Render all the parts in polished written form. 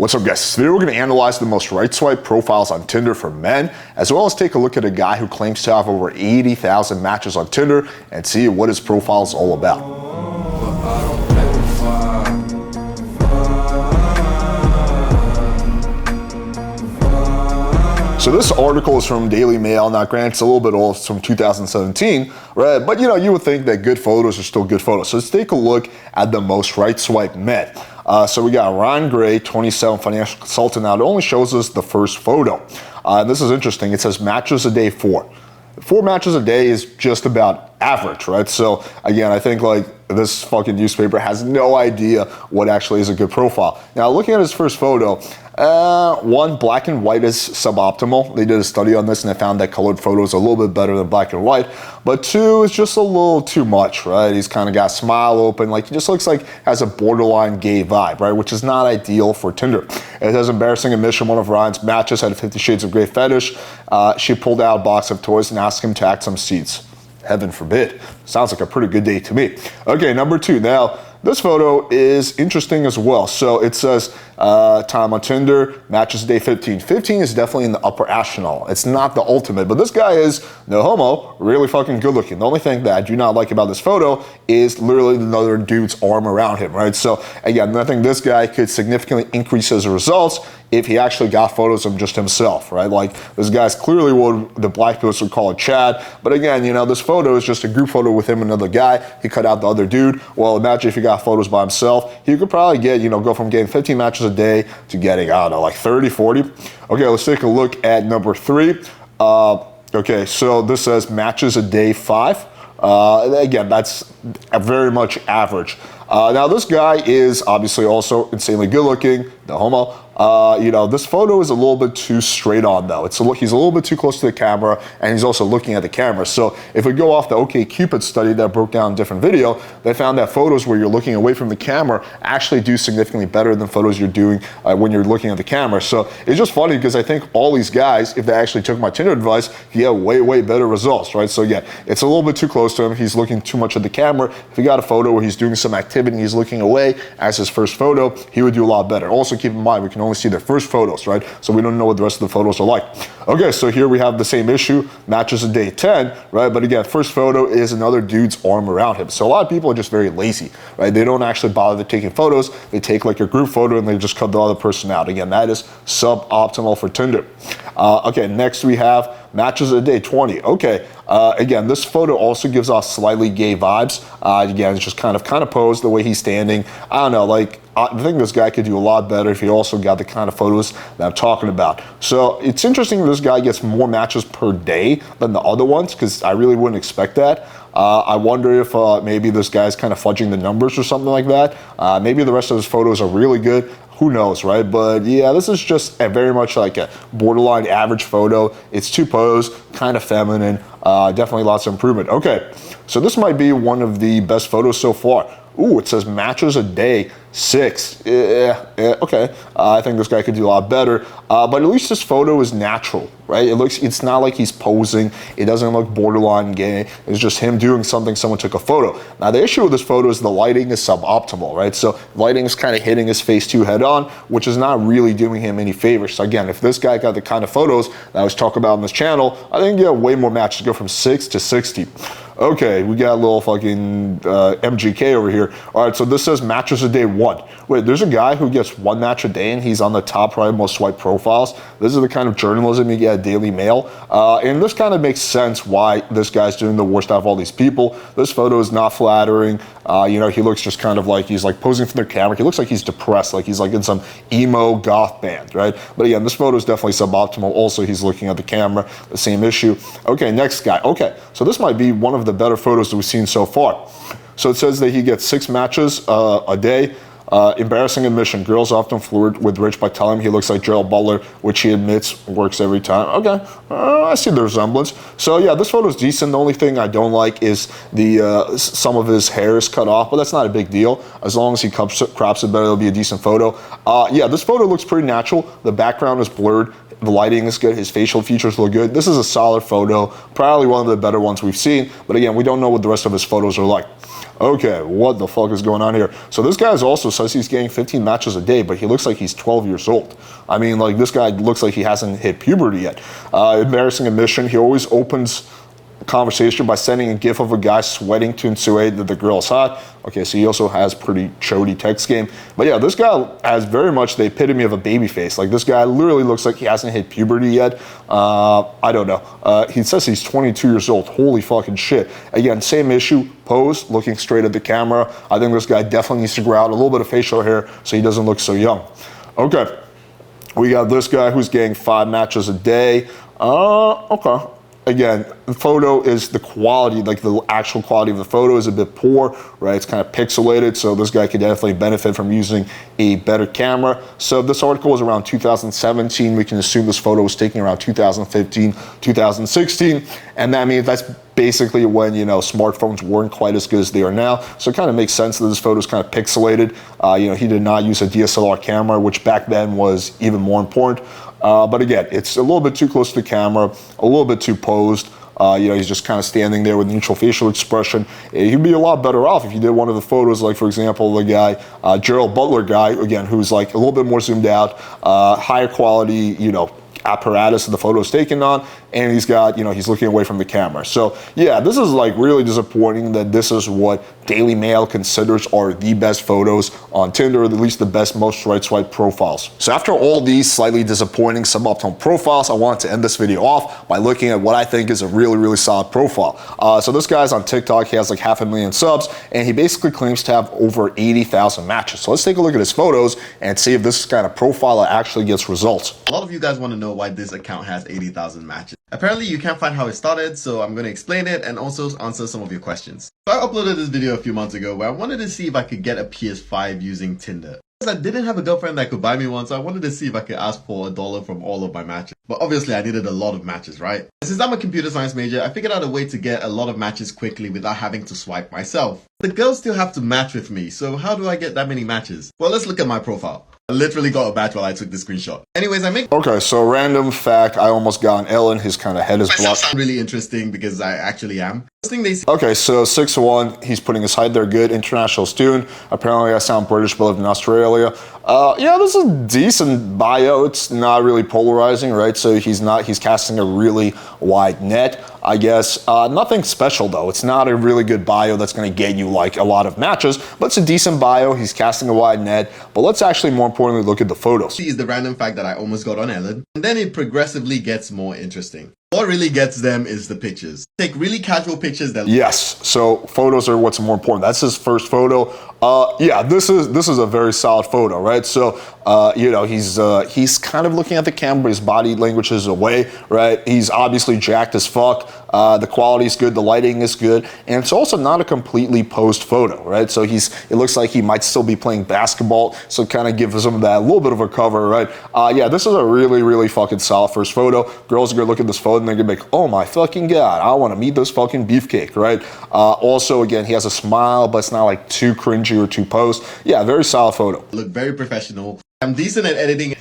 What's up, guys? Today we're going to analyze the most right swipe profiles on Tinder for men, as well as take a look at a guy who claims to have over 80,000 matches on Tinder and see what his profile is all about. So this article is from Daily Mail. Now, granted, it's a little bit old. It's from 2017, right? But you would think that good photos are still good photos. So let's take a look at the most right swipe men. So we got Ron Gray, 27, financial consultant. Now, it only shows us the first photo. And this is interesting. It says matches a day 4. 4 matches a day is just about average, right? So again, I think like this fucking newspaper has no idea what actually is a good profile. Now, looking at his first photo, one, black and white is suboptimal. They did a study on this and they found that colored photos are a little bit better than black and white. But 2 is just a little too much, right? He's kind of got a smile open, like he just looks like has a borderline gay vibe, right? Which is not ideal for Tinder. It has embarrassing admission. One of Ryan's matches had a 50 Shades of Grey fetish. She pulled out a box of toys and asked him to act some seats. Heaven forbid. Sounds like a pretty good date to me. Okay, number 2. Now, this photo is interesting as well. So it says time on Tinder, matches day 15. 15 is definitely in the upper echelon. It's not the ultimate, but this guy is, no homo, really fucking good looking. The only thing that I do not like about this photo is literally another dude's arm around him, right? So again, I think this guy could significantly increase his results if he actually got photos of just himself, right? Like this guy's clearly what the black people would call a Chad. But again, this photo is just a group photo with him and another guy. He cut out the other dude. Well, imagine if he got photos by himself. He could probably get, go from getting 15 matches a day to getting, I don't know, like 30, 40. Okay, let's take a look at number 3. Okay, so this says matches a day 5. Again, that's very much average. Now, this guy is obviously also insanely good looking, no homo. This photo is a little bit too straight on though. He's a little bit too close to the camera and he's also looking at the camera. So if we go off the OkCupid study that broke down a different video, they found that photos where you're looking away from the camera actually do significantly better than photos you're doing when you're looking at the camera. So it's just funny because I think all these guys, if they actually took my Tinder advice, get way, way better results, right? So yeah, it's a little bit too close to him. He's looking too much at the camera. If he got a photo where he's doing some activity and he's looking away as his first photo, he would do a lot better. Also keep in mind, we can only see their first photos, right? So we don't know what the rest of the photos are like. Okay, so here we have the same issue, matches a day 10, right? But again, first photo is another dude's arm around him. So a lot of people are just very lazy, right? They don't actually bother taking photos. They take like a group photo and they just cut the other person out. Again, that is suboptimal for Tinder. Okay, next we have matches a day 20. Okay, again, this photo also gives off slightly gay vibes. Again, it's just kind of posed the way he's standing. I don't know, like I think this guy could do a lot better if he also got the kind of photos that I'm talking about. So it's interesting that this guy gets more matches per day than the other ones because I really wouldn't expect that. I wonder if maybe this guy's kind of fudging the numbers or something like that. Maybe the rest of his photos are really good. Who knows, right? But yeah, this is just very much like a borderline average photo. It's too posed, kind of feminine, definitely lots of improvement. Okay, so this might be one of the best photos so far. Ooh, it says matches a day 6. Okay. I think this guy could do a lot better. But at least this photo is natural, right? It's not like he's posing. It doesn't look borderline gay. It's just him doing something. Someone took a photo. Now, the issue with this photo is the lighting is suboptimal, right? So lighting is kind of hitting his face too head on, which is not really doing him any favors. So again, if this guy got the kind of photos that I was talking about on this channel, I think way more matches, go from 6 to 60. Okay, we got a little fucking MGK over here. All right, so this says matches a day 1. Wait, there's a guy who gets 1 match a day and he's on the top probably most swipe profiles. This is the kind of journalism you get at Daily Mail. And this kind of makes sense why this guy's doing the worst out of all these people. This photo is not flattering. He looks just kind of like he's like posing for the camera. He looks like he's depressed, like he's like in some emo goth band, right? But again, this photo is definitely suboptimal. Also, he's looking at the camera, the same issue. Okay, next guy. Okay, so this might be one of the better photos that we've seen so far. So it says that he gets 6 matches a day. Embarrassing admission. Girls often flirt with Rich by telling him he looks like Gerald Butler, which he admits works every time. Okay, I see the resemblance. So yeah, this photo is decent. The only thing I don't like is the some of his hair is cut off, but that's not a big deal. As long as he crops it better, it'll be a decent photo. Yeah, this photo looks pretty natural. The background is blurred. The lighting is good. His facial features look good. This is a solid photo. Probably one of the better ones we've seen. But again, we don't know what the rest of his photos are like. Okay, what the fuck is going on here? So this guy also says he's getting 15 matches a day, but he looks like he's 12 years old. I mean, like, this guy looks like he hasn't hit puberty yet. Embarrassing admission, he always opens conversation by sending a gif of a guy sweating to insinuate that the girl is hot. Okay, so he also has pretty chody text game. But yeah, this guy has very much the epitome of a baby face. Like, this guy literally looks like he hasn't hit puberty yet. I don't know. He says he's 22 years old. Holy fucking shit. Again, same issue. Pose, looking straight at the camera. I think this guy definitely needs to grow out a little bit of facial hair so he doesn't look so young. Okay. We got this guy who's getting 5 matches a day. Okay. Again, the photo is the quality, like the actual quality of the photo is a bit poor, right? It's kind of pixelated, so this guy could definitely benefit from using a better camera. So if this article was around 2017, we can assume this photo was taken around 2015, 2016, and that means that's basically when, you know, smartphones weren't quite as good as they are now. So it kind of makes sense that this photo is kind of pixelated. You know, he did not use a DSLR camera, which back then was even more important. But again, it's a little bit too close to the camera, a little bit too posed. You know, he's just kind of standing there with neutral facial expression. He'd be a lot better off if you did one of the photos, like, for example, the guy, Gerald Butler guy, again, who's like a little bit more zoomed out, higher quality, you know, apparatus that the photo is taken on, and he's got, you know, he's looking away from the camera. So yeah, this is like really disappointing that this is what Daily Mail considers are the best photos on Tinder, or at least the best most right swipe profiles. So after all these slightly disappointing suboptimal profiles, I wanted to end this video off by looking at what I think is a really solid profile. So this guy's on TikTok, he has like 500,000 subs, and he basically claims to have over 80,000 matches. So let's take a look at his photos and see if this kind of profile actually gets results. A lot of you guys want to know why this account has 80,000 matches. Apparently you can't find how it started, so I'm going to explain it and also answer some of your questions. So I uploaded this video a few months ago where I wanted to see if I could get a PS5 using Tinder. I didn't have a girlfriend that could buy me one, so I wanted to see if I could ask for $1 from all of my matches. But obviously I needed a lot of matches, right? Since I'm a computer science major, I figured out a way to get a lot of matches quickly without having to swipe myself. The girls still have to match with me, so how do I get that many matches? Well, let's look at my profile. I literally got a match while I took the screenshot. Anyways, Okay, so random fact, I almost got an Ellen, his kind of head is blocked. Sound really interesting because I actually am. Okay, so 6'1", he's putting his height there good, international student. Apparently I sound British but live in Australia. Yeah, this is a decent bio. It's not really polarizing, right? So he's casting a really wide net, I guess. Nothing special though. It's not a really good bio that's gonna get you like a lot of matches, but it's a decent bio. He's casting a wide net, but let's actually more importantly look at the photos. Is the random fact that I almost got on Ellen, and then it progressively gets more interesting. What really gets them is the pictures. Take really casual pictures that... Yes, so photos are what's more important. That's his first photo. Yeah, this is a very solid photo, right? So, you know, he's kind of looking at the camera, but his body language is away, right? He's obviously jacked as fuck. The quality is good, the lighting is good, and it's also not a completely posed photo, right? So it looks like he might still be playing basketball, so it kind of gives him that little bit of a cover, right? Yeah, this is a really fucking solid first photo. Girls are gonna look at this photo and they're gonna be like, oh my fucking god, I want to meet this fucking beefcake, right? Also, again, he has a smile, but it's not like too cringy or too posed. Yeah, very solid photo. Look very professional. I'm decent at editing.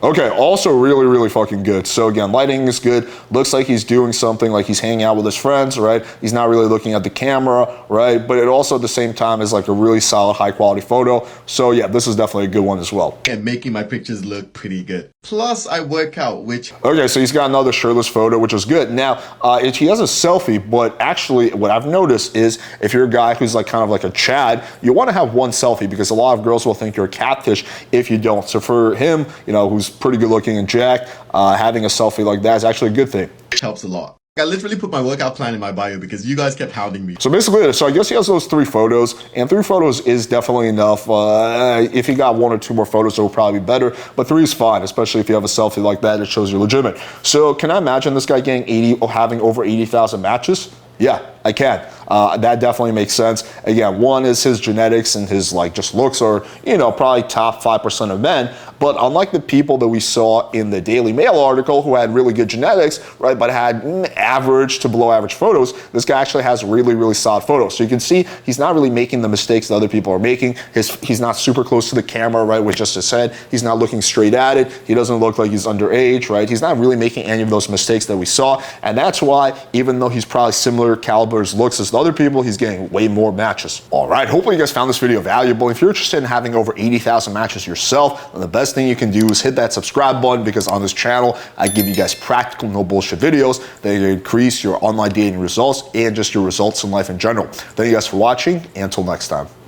Okay, also really fucking good. So again, lighting is good. Looks like he's doing something, like he's hanging out with his friends, right? He's not really looking at the camera, right? But it also at the same time is like a really solid, high quality photo. So yeah, this is definitely a good one as well. And making my pictures look pretty good. Plus, I work out, which... Okay, so he's got another shirtless photo, which is good. Now, he has a selfie, but actually what I've noticed is if you're a guy who's like kind of like a Chad, you want to have one selfie because a lot of girls will think you're a catfish if you don't. So for him, you know, who's pretty good looking and jacked, having a selfie like that is actually a good thing. It helps a lot. I literally put my workout plan in my bio because you guys kept hounding me. So basically, so I guess he has those 3 photos, and 3 photos is definitely enough. If he got 1 or 2 more photos, it would probably be better, but 3 is fine, especially if you have a selfie like that, it shows you're legitimate. So can I imagine this guy getting 80 or having over 80,000 matches? Yeah, I can. That definitely makes sense. Again, one is his genetics and his like just looks are, you know, probably top 5% of men. But unlike the people that we saw in the Daily Mail article who had really good genetics, right, but had average to below average photos, this guy actually has really solid photos. So you can see he's not really making the mistakes that other people are making. He's not super close to the camera, right, with just his head. He's not looking straight at it. He doesn't look like he's underage, right? He's not really making any of those mistakes that we saw. And that's why, even though he's probably similar caliber for his looks as the other people, he's getting way more matches. All right, hopefully you guys found this video valuable. If you're interested in having over 80,000 matches yourself, then the best thing you can do is hit that subscribe button, because on this channel, I give you guys practical, no bullshit videos that increase your online dating results and just your results in life in general. Thank you guys for watching, and until next time.